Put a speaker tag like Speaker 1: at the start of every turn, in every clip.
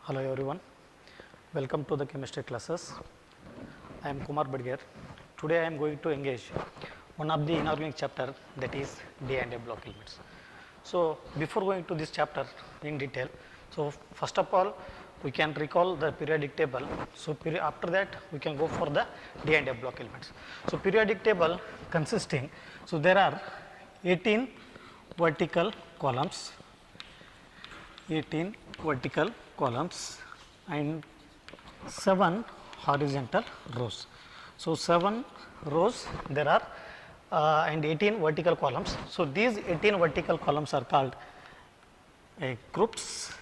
Speaker 1: Hello everyone, welcome to the chemistry classes. I am Kumar Badger. Today I am going to engage one of the inorganic chapter, that is D and A block elements. So before going to this chapter in detail, so first of all we can recall the periodic table. So after that we can go for the D and A block elements. So periodic table consisting, so there are 18 vertical columns, 18 vertical columns and 7 horizontal rows. So 7 rows there are and 18 vertical columns. So these 18 vertical columns are called groups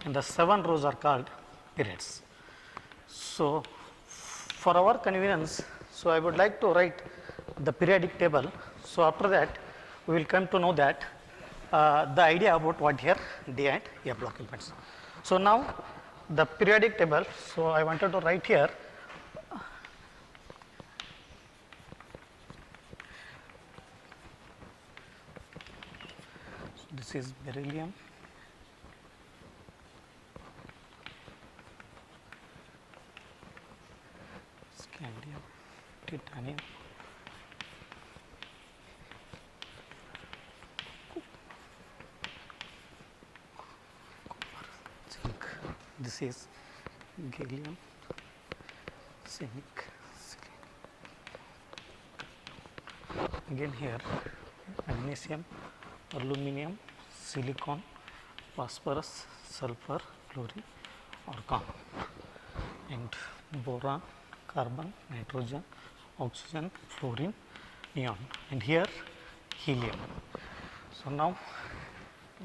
Speaker 1: and the 7 rows are called periods. So for our convenience, so I would like to write the periodic table. So after that we will come to know that the idea about what here D and A block elements. So now the periodic table, so I wanted to write here so this is beryllium, scandium, titanium, this is gallium, zinc, again here magnesium, aluminum, silicon, phosphorus, sulfur, chlorine, argon, and boron, carbon, nitrogen, oxygen, fluorine, neon, and here helium. So now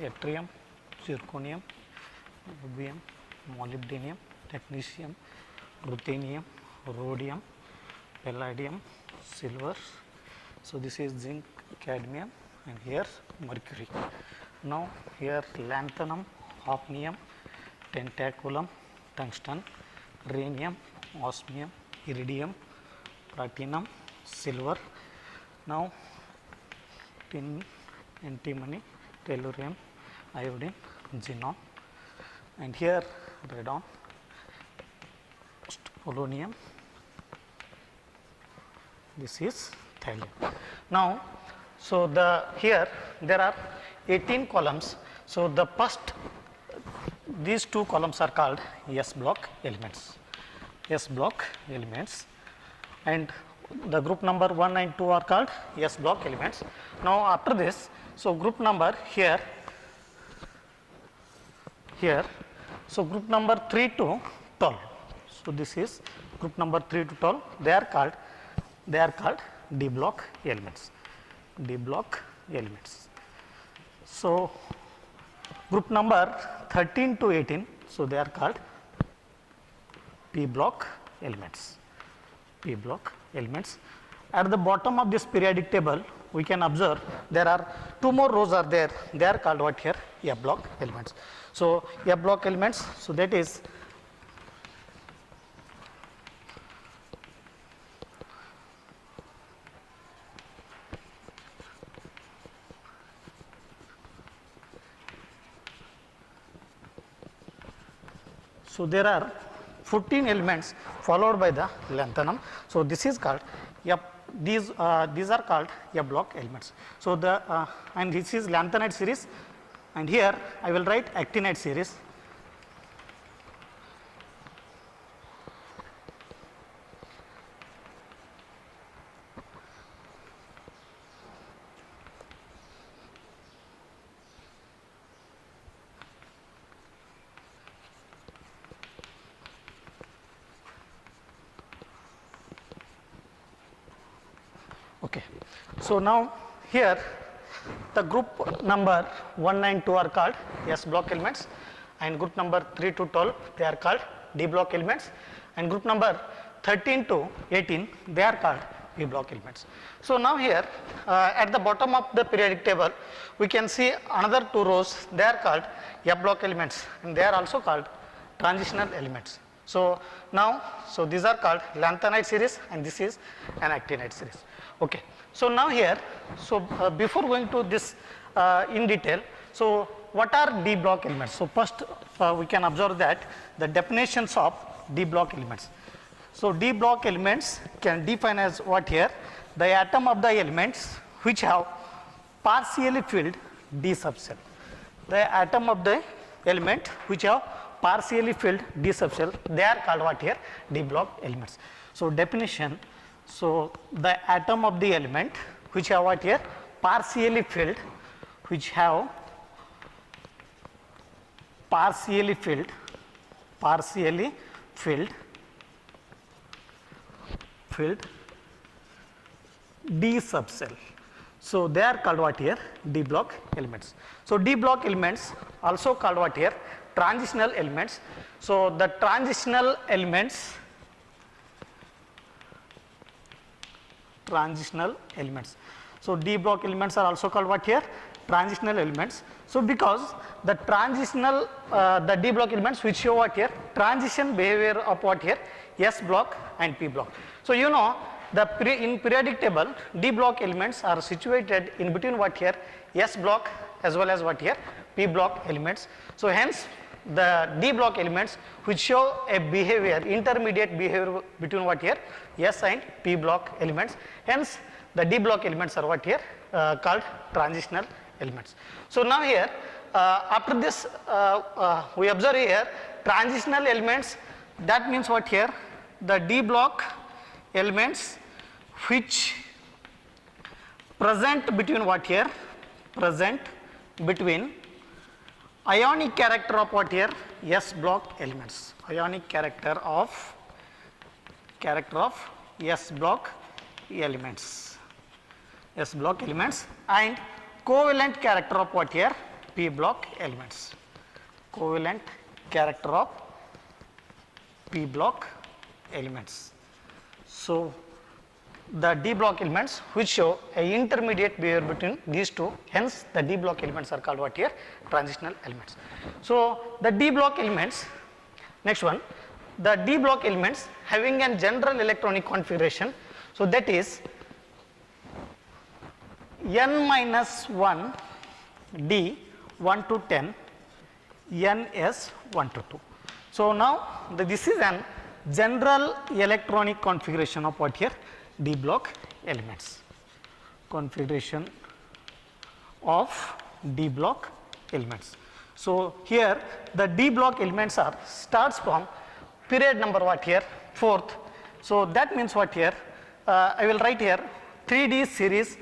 Speaker 1: yttrium, zirconium, rubium, molybdenum, technetium, ruthenium, rhodium, palladium, silver. So this is zinc, cadmium, and here mercury. Now here lanthanum, hafnium, tentaculum, tungsten, rhenium, osmium, iridium, platinum, silver. Now tin, antimony, tellurium, iodine, xenon, and here radon, polonium, this is thallium. Now, so here there are 18 columns. So the first, these two columns are called S block elements, S block elements, and the group number 1 and 2 are called S block elements. Now after this, so group number here, so group number 3 to 12. So this is group number 3 to 12. They are called D block elements. D block elements. So group number 13 to 18. So they are called P block elements. P block elements. At the bottom of this periodic table, we can observe there are 2 more rows are there. They are called what here? F block elements. So F block elements. So that is so there are 14 elements followed by the lanthanum. So this is called F. These are called F block elements. So the and this is lanthanide series, and here I will write actinide series. Okay. So now here the group number 1 and 2 are called S block elements, and group number 3 to 12 they are called D block elements, and group number 13 to 18 they are called P block elements. So now here at the bottom of the periodic table we can see another 2 rows, they are called F block elements, and they are also called transitional elements. So now, so these are called lanthanide series, and this is an actinide series. Okay. So now here, so before going to this in detail, so what are d block elements? So first we can observe that the definitions of d block elements. So d block elements can define as what here? The atom of the elements which have partially filled d subcell. The atom of the element which have partially filled d subcell, they are called what here? D block elements. So definition, so the atom of the element which have what here? Partially filled, which have partially filled d subcell. So they are called what here? D block elements. So D block elements also called what here? Transitional elements. So the transitional elements, so D block elements are also called what here? Transitional elements. So because the transitional, the D block elements which show what here? Transition behavior of what here? S block and P block. So you know, in periodic table, D block elements are situated in between what here? S block as well as what here? P block elements. So hence the D block elements which show a behavior, intermediate behavior between what here? S and P block elements. Hence the D block elements are what here? Called transitional elements. So now here, after this we observe here transitional elements, that means what here? The D block elements which present between what here? Present between ionic character of what here? S block elements. Ionic character of S block elements. S block elements and covalent character of what here? P block elements. Covalent character of P block elements. So the D block elements which show a intermediate behavior between these two, hence the D block elements are called what here? Transitional elements. So the D block elements, next one, the D block elements having a general electronic configuration, so that is n minus 1 D 1 to 10 ns 1 to 2. So now this is an general electronic configuration of what here? D block elements. Configuration of D block elements. So here the D block elements are starts from period number what here? 4th. So that means what here? I will write here 3D series.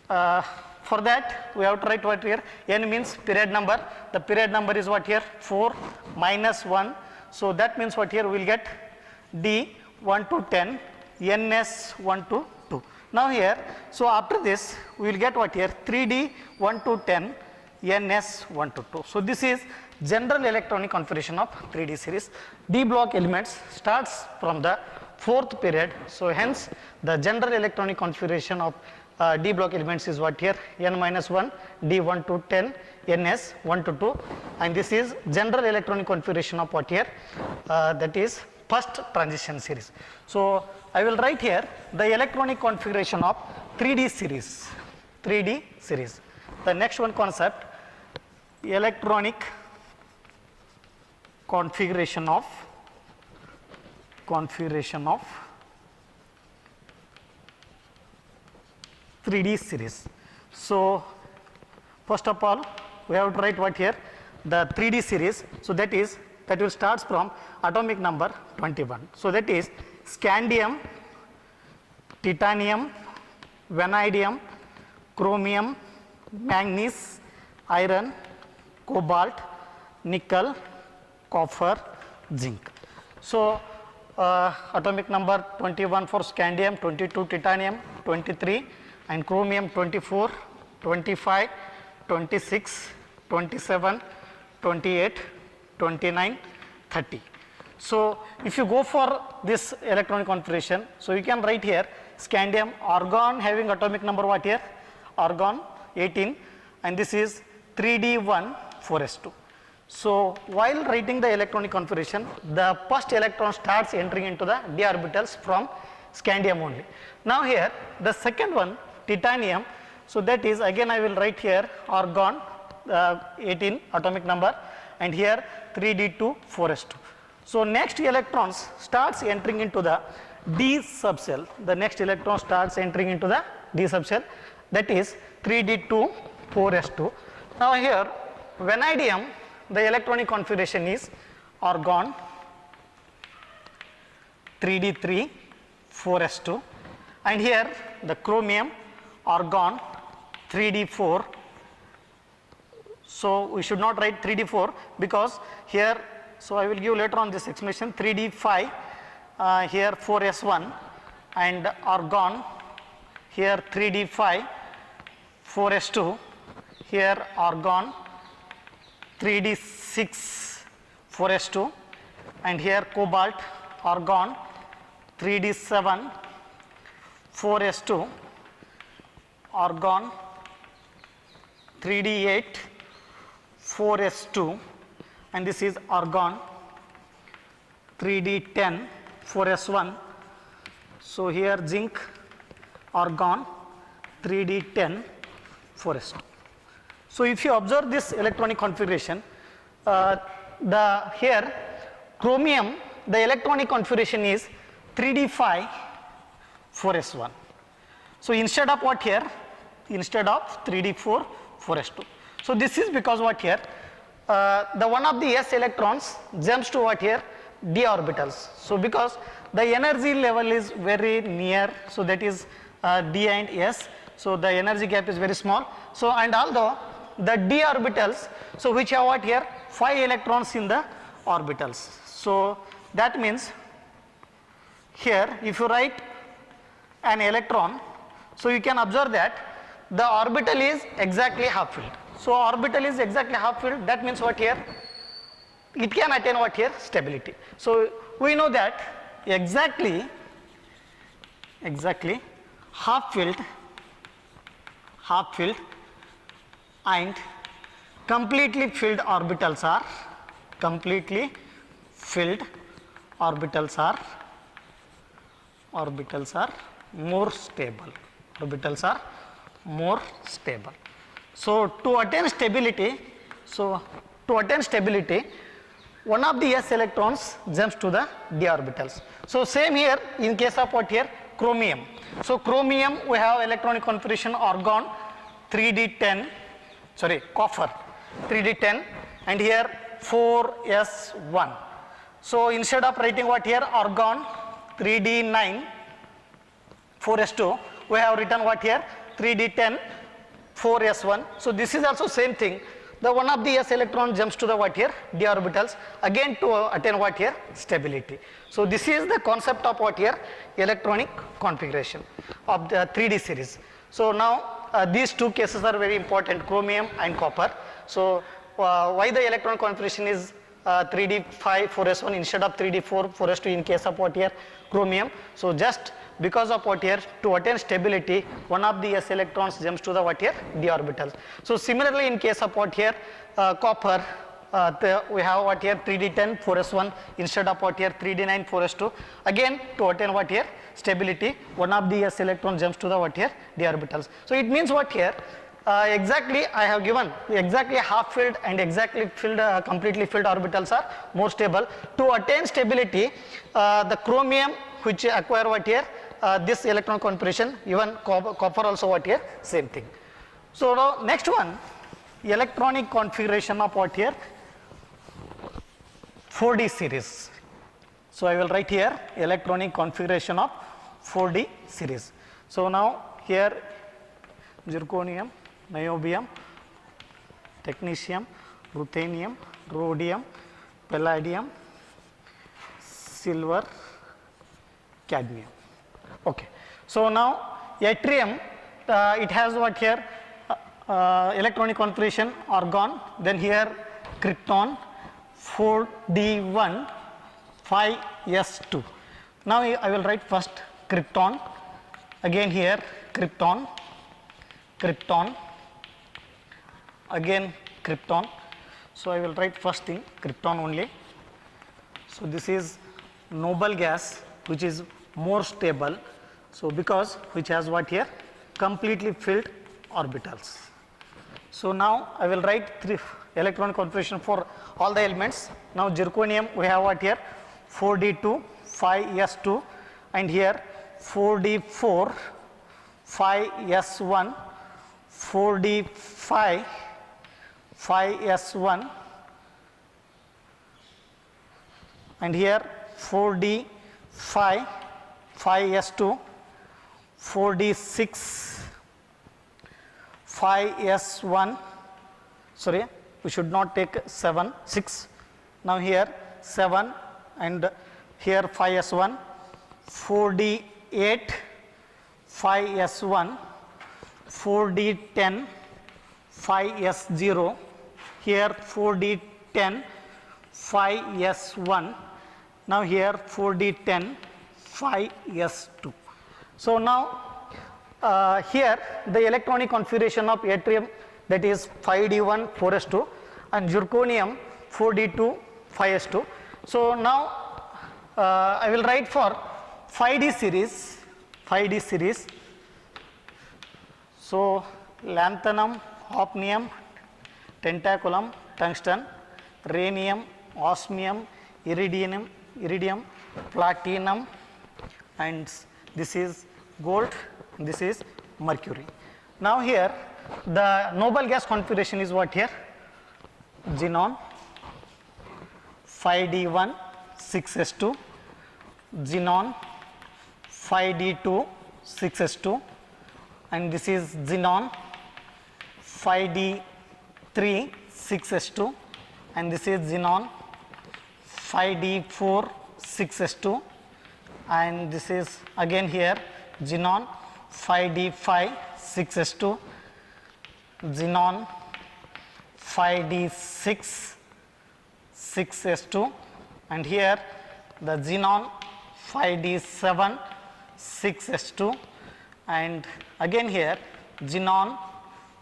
Speaker 1: For that we have to write what here? N means period number. The period number is what here? 4 minus 1. So that means what here? We will get D 1 to 10 ns 1 to 2. Now here, so after this we will get what here? 3D 1 to 10 ns 1 to 2. So this is general electronic configuration of 3D series. D block elements starts from the 4th period. So hence the general electronic configuration of D block elements is what here? N minus 1 D 1 to 10 ns 1 to 2, and this is general electronic configuration of what here? That is first transition series. So I will write here the electronic configuration of 3D series. 3D series. The next one concept, electronic configuration of 3D series. So first of all we have to write what here? The 3D series. So that will start from atomic number 21. So that is scandium, titanium, vanadium, chromium, manganese, iron, cobalt, nickel, copper, zinc. So atomic number 21 for scandium, 22 titanium, 23 and chromium 24, 25, 26, 27, 28, 29, 30. So if you go for this electronic configuration, so you can write here scandium, argon having atomic number what here? Argon 18, and this is 3d1 4s2. So while writing the electronic configuration, the first electron starts entering into the d orbitals from scandium only. Now here the second one, titanium, so that is again I will write here argon 18 atomic number, and here 3d2 4s2. So next electrons starts entering into the d subshell. The next electron starts entering into the d subshell, that is 3d2 4s2. Now here vanadium, the electronic configuration is argon 3d3 4s2, and here the chromium argon 3d4. So we should not write 3d4 because here, so I will give later on this explanation, 3d5, here 4s1, and argon here 3d5 4s2, here argon 3d6 4s2, and here cobalt argon 3d7 4s2, argon 3d8 4s2, and this is argon 3d10 4s1. So here zinc argon 3d10 4s2. So if you observe this electronic configuration, here chromium, the electronic configuration is 3d5 4s1. So instead of what here? Instead of 3d4 4s2. So this is because what here? The one of the s electrons jumps to what here? D orbitals. So because the energy level is very near, so that is d and s. So the energy gap is very small. So and although the d orbitals, so which have what here? 5 electrons in the orbitals. So that means here if you write an electron, so you can observe that the orbital is exactly half filled. So orbital is exactly half filled, that means what here? It can attain what here? Stability. So we know that exactly half filled and completely filled orbitals are more stable. So to attain stability, one of the s electrons jumps to the d orbitals. So same here in case of what here? Chromium. So chromium we have electronic configuration argon 3d10, sorry, copper 3d10, and here 4s1. So instead of writing what here? Argon 3d9 4s2, we have written what here? 3d10 4s1. So this is also same thing. The one of the s electron jumps to the what here? D orbitals, again to attain what here? Stability. So this is the concept of what here? Electronic configuration of the 3D series. So now these two cases are very important, chromium and copper. So why the electron configuration is 3d5 4s1 instead of 3d4 4s2 in case of what here? Chromium. So just because of what here? To attain stability, one of the s electrons jumps to the what here? D orbitals. So similarly in case of what here? Copper, we have what here? 3d10 4s1 instead of what here? 3d9 4s2. Again to attain what here? Stability, one of the s electron jumps to the what here? D orbitals. So it means what here? Exactly I have given exactly half filled and exactly filled, completely filled orbitals are more stable. To attain stability, the chromium which acquire what here? This electron configuration, even copper also what here? Same thing. So now next one, electronic configuration of what here? 4D series. So I will write here electronic configuration of 4D series. So now here zirconium, niobium, technetium, ruthenium, rhodium, palladium, silver, cadmium. Okay. So now yttrium, it has what here? Electronic configuration argon, then here krypton 4d1 5s2. Now I will write first krypton, again here krypton, again krypton. So I will write first thing krypton only. So this is noble gas which is more stable. So because which has what here? Completely filled orbitals. So now I will write 3 electronic configuration for all the elements. Now zirconium we have what here 4d2 5s2 and here 4d4 5s1 4d5 5s1 and here 4d5 5s2 4d6 5s1 sorry we should not take 7 6 now here 7 and here 5s1 4d8 5s1 4d10 5s0 here 4d10 5s1 now here 4d10 5s2. So now here the electronic configuration of yttrium that is 5d1 4s2 and zirconium 4d2 5s2. So now I will write for 5d series. So lanthanum, hafnium, tentaculum, tungsten, rhenium, osmium, iridium, platinum, and this is gold, this is mercury. Now here the noble gas configuration is what here? Xenon 5d1 6s2, xenon 5d2 6s2 and this is xenon 5d3 6s2 and this is xenon 5d4 6s2 and this is again here xenon 5d5 6s2, xenon 5d6 6s2 and here the xenon 5d7 6s2 and again here xenon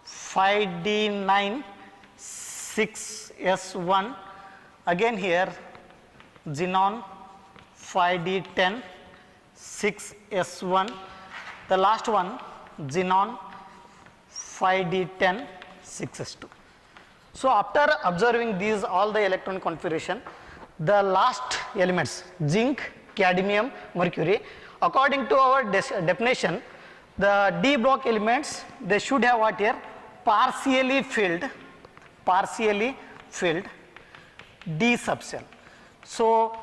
Speaker 1: 5d9 6s1 again here xenon 5d10 6s1 the last one xenon 5d10 6s2. So after observing these all the electron configuration, the last elements zinc, cadmium, mercury, according to our definition, the d block elements they should have what here partially filled d subshell. So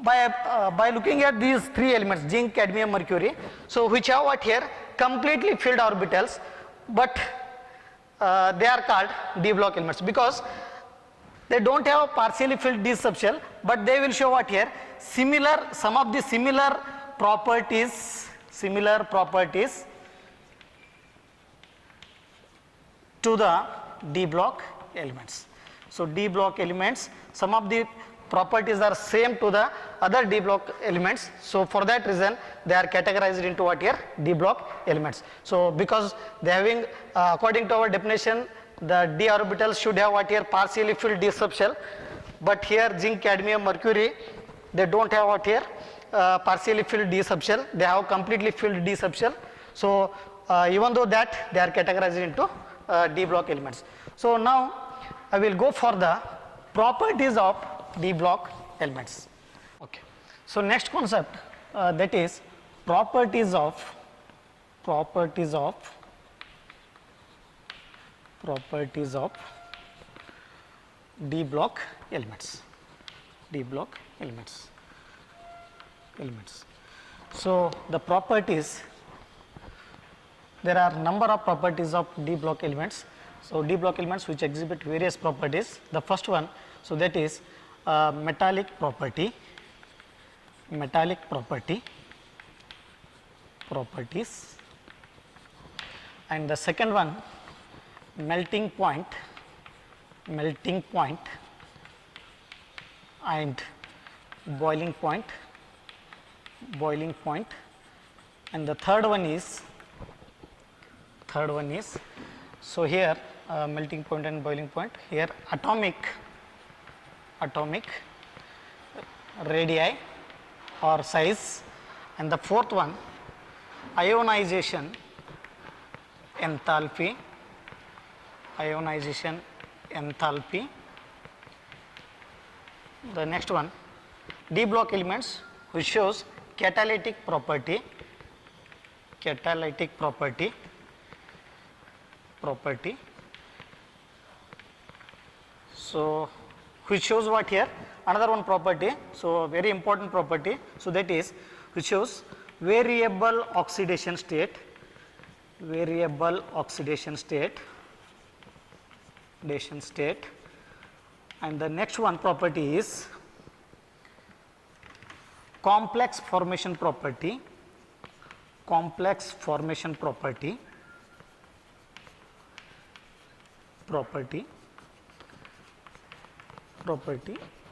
Speaker 1: by looking at these 3 elements zinc, cadmium, mercury, so which have what here completely filled orbitals, but they are called d block elements because they don't have a partially filled d subshell, but they will show what here some of the similar properties to the d block elements. So d block elements, some of the properties are same to the other d block elements, so for that reason they are categorized into what here d block elements. So because they having according to our definition the d orbitals should have what here partially filled d subshell, but here zinc, cadmium, mercury they don't have what here partially filled d subshell, they have completely filled d subshell. So even though that they are categorized into d block elements. So now I will go for the properties of d block elements. Okay. So next concept that is properties of d block elements. So the properties, there are number of properties of d block elements. So d block elements which exhibit various properties. The first one, so that is metallic properties, and the second one melting point and boiling point, and the third one is so here melting point and boiling point, here atomic radii or size, and the fourth one ionization enthalpy, ionization enthalpy. The next one, d block elements, which shows catalytic property, so which shows what here, another one property, so very important property, so that is which shows variable oxidation state, and the next one property is complex formation property,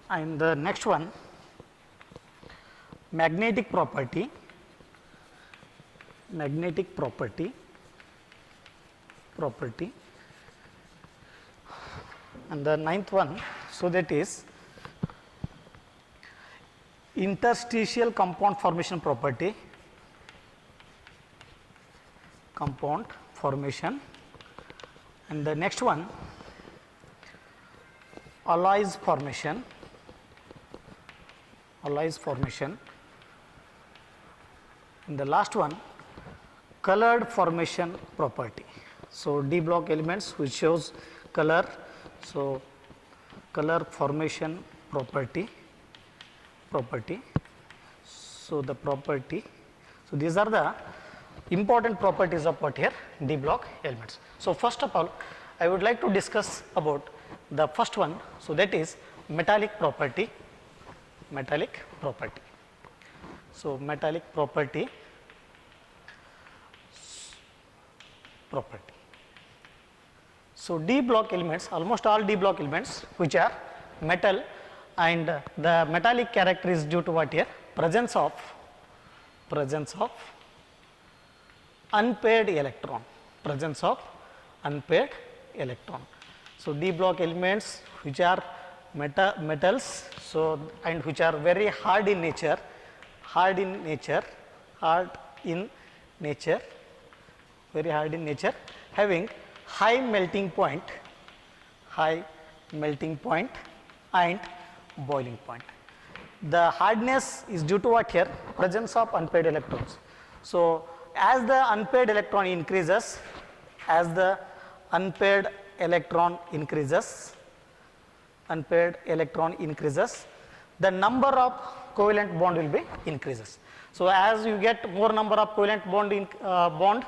Speaker 1: and the next one magnetic property, and the ninth one, so that is interstitial compound formation property, and the next one alloys formation, and the last one colored formation property. So d block elements which shows color, so color formation property, so the property, so these are the important properties of what here, d block elements. So first of all, I would like to discuss about the first one, so that is metallic property. So metallic property. So d block elements, almost all d block elements which are metal, and the metallic character is due to what here, presence of unpaired electron, So d block elements which are metals, so and which are very hard in nature, having high melting point and boiling point. The hardness is due to what here, presence of unpaired electrons. So as the unpaired electron increases, the number of covalent bond will be increases. So as you get more number of covalent bond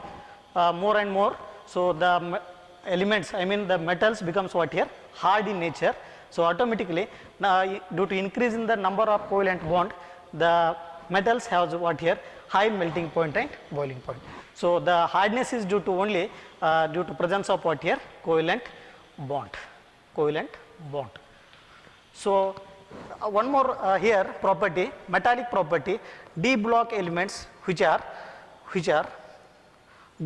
Speaker 1: more and more, so the elements, I mean the metals becomes what here, hard in nature. So automatically due to increase in the number of covalent bond, the metals have what here, high melting point and boiling point. So the hardness is due to only due to presence of what here, covalent bond. So one more here property, metallic property, d block elements which are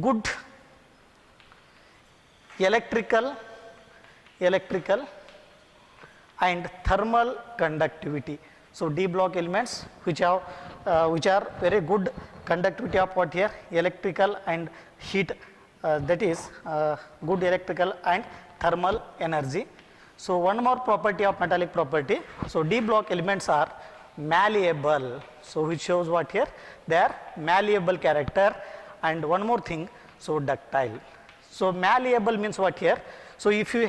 Speaker 1: good electrical and thermal conductivity. So d block elements which are very good conductivity of what here, electrical and heat, that is good electrical and thermal energy. So one more property of metallic property, so d block elements are malleable, so which shows what here, they are malleable character, and one more thing, so ductile. So malleable means what here, so if you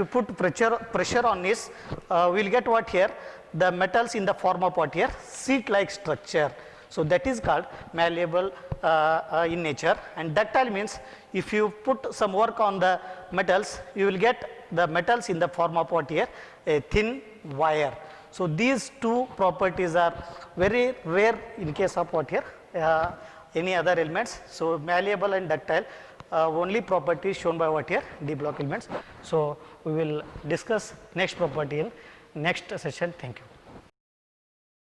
Speaker 1: put pressure on this, we will get what here, the metals in the form of what here, sheet like structure. So that is called malleable in nature, and ductile means if you put some work on the metals, you will get the metals in the form of what here, a thin wire. So these two properties are very rare in case of what here, any other elements. So malleable and ductile, only property shown by what here, d block elements. So we will discuss next property in next session. Thank you.